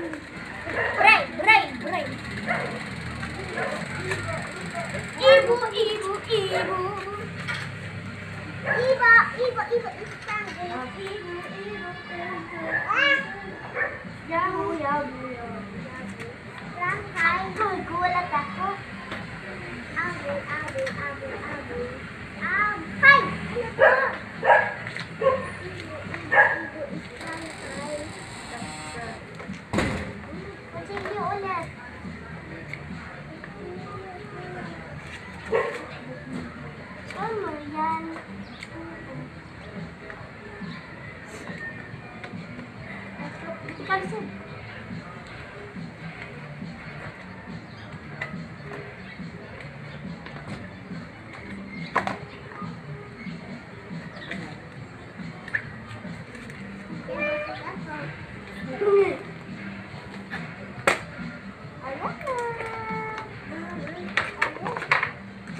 Bray, bray, bray. Ibu, ibu, ibu. Iba, iba, iba, iba. Ibu, ibu, ibu. Yabu, yabu, yabu. Langkay, gugulat ako. Abu, abu, abu, abu. Ay! Ano to? Continue ulit. Ano yan? Pansin.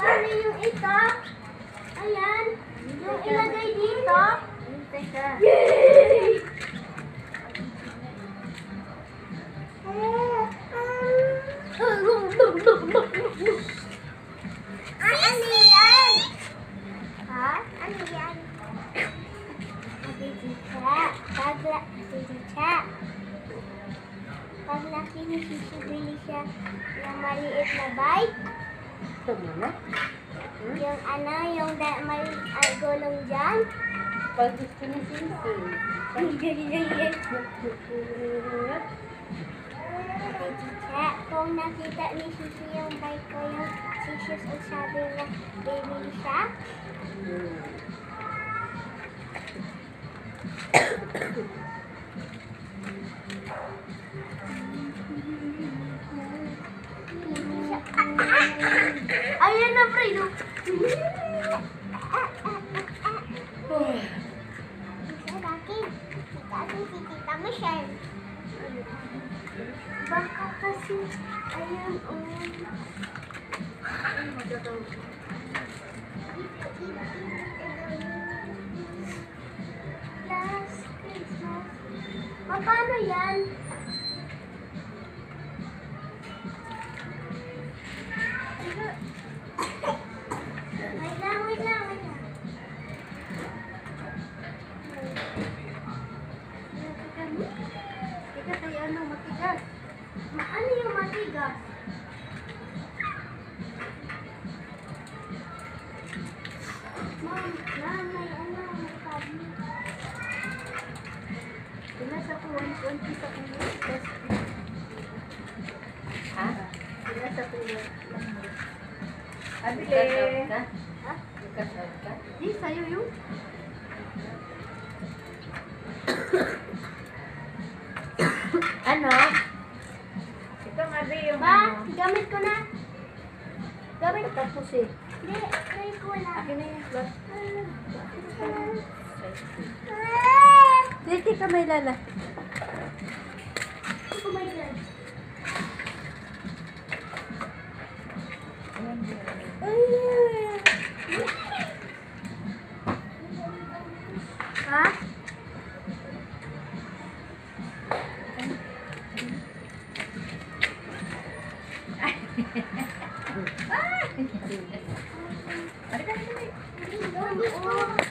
Paano yung ito? Ayan. Yung ilagay dito. Yay! Ano yan? Ha? Ano yan? Pag laki ni Sisi, bili siya ng maliit na bike. Ito mo na. Yung ano, yung may gulong dyan. Pag gusto ni Sisi. Kung nakita ni Sisi yung bike ko, yung Sisi, sabi niya, bibili siya. Ayan na, Fredo. Kasi si Tita Michelle. Baka kasi, ayan, Last Christmas. Paano yan? Wait lang, wait lang, wait lang. Ika tayo ano, matigas. Ano yung matigas? Ma'am, may ano, may cabinet. Pinasa ko 120 sa kulo. Ha? Pinasa ko lang. Abile. Ha? Nagkasal ka? Di, sa'yo yun. Ano? Ito nga ba yung Ba, gamit ko na. Gamit ko. Tapos eh. Hindi, try ko lang. Akin na yung slot. Ah! Dito ka may lala. Oh my God. Ha?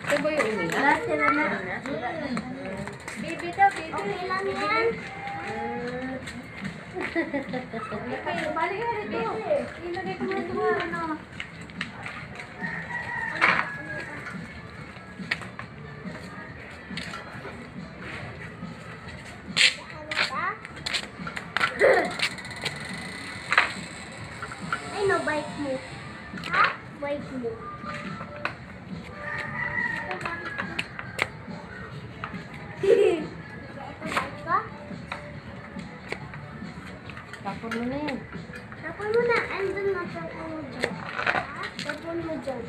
Ito ba yung umi na? Sila na. Baby daw, baby. Okay lang yan. Balik ka rin dito. Ilagay ko muna ito mga ano. Ay, no, bike mo. Ha? Bike mo. Tapon mo na yan. Tapon mo na. Andun na. Tapon mo dyan. Ha? Tapon mo dyan.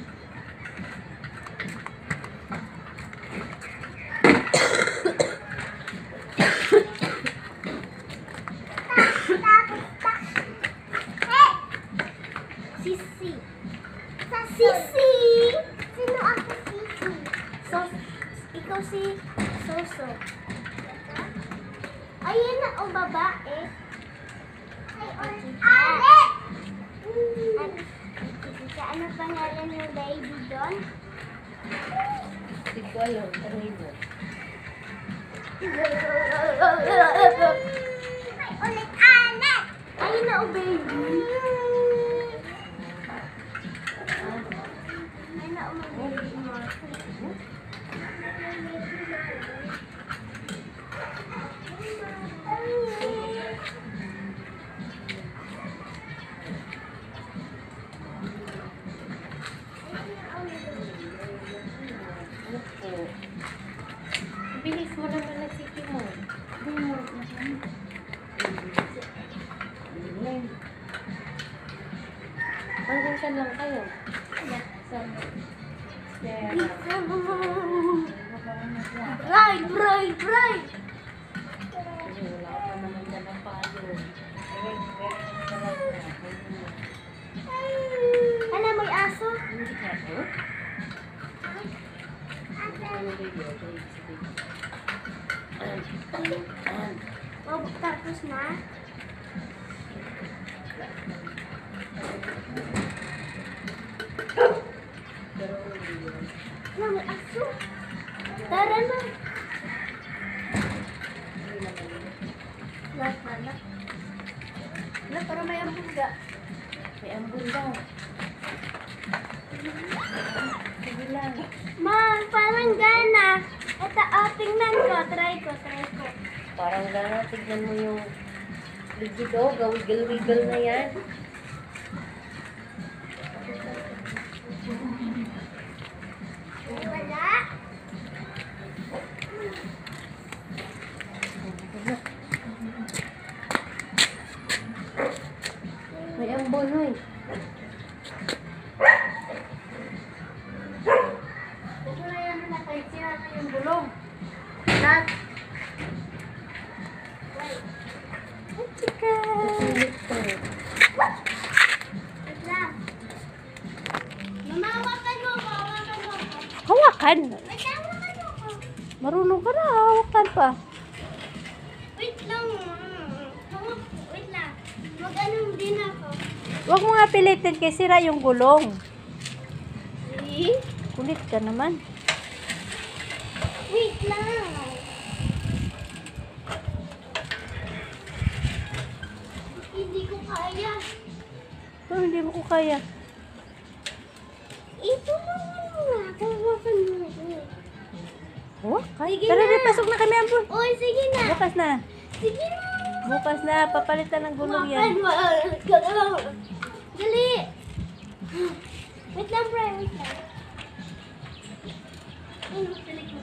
Sisi. Sisi! Sino ako, Sisi? Ikaw si Soso. Ayun na, o babae. Ay, Ale! Ano pangalan ng baby doon? Hindi ko alam. Tanungin mo. Ay, ulit anak! Ayun na, o baby. Ayun na, o baby mo. Ano po? Bilis mo naman na sige mo. Hanggang saan lang kayo? Ride, ride, ride! Wala pa naman dyan ang palo. Ano, may aso? Hindi ka po? Ano ba yun? Oh, tapos na? Ano, may aso? Tara na. Lahat na. Wala, para may ambulga. May ambulga. Sige lang. Ma, parang gana. Ito, tingnan ko. Try ko. Parang gano'n, tignan mo yung legit o, gawigil-wigil na yan. Wala. May ambon mo eh. Ito na yan na kahit sira na yung gulong. Lahat. Chika. Sulit to. Wait lang. Mamawakan mo ko. Hawakan. Wait lang, hawakan mo ko. Marunong ka na, hawakan pa. Wait lang. Wait lang. Mag-anong din ako. Huwag mo nga pilitin kasi sira yung gulong. Eh? Kulit ka naman. Wait lang. Hindi ko kaya. Pero hindi mo ko kaya. Ito lang nga. Hawakan mo ako. Hawakan? Sige Tara, na. pasok na kami, Ambon. Oy, sige na. Bukas na. Sige na. Bukas na, papalitan ng gulong yan. Hawakan. Dali. Wait lang, Bri. Wait lang. Ay, dali ko.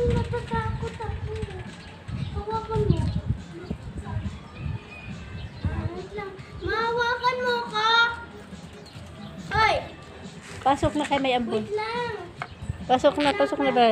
Natatakot ako. Hawakan mo. Wait lang. Mahawakan mo ka. Hoy! Pasok na kay may Ambon. Wait lang. Pasok na, ba?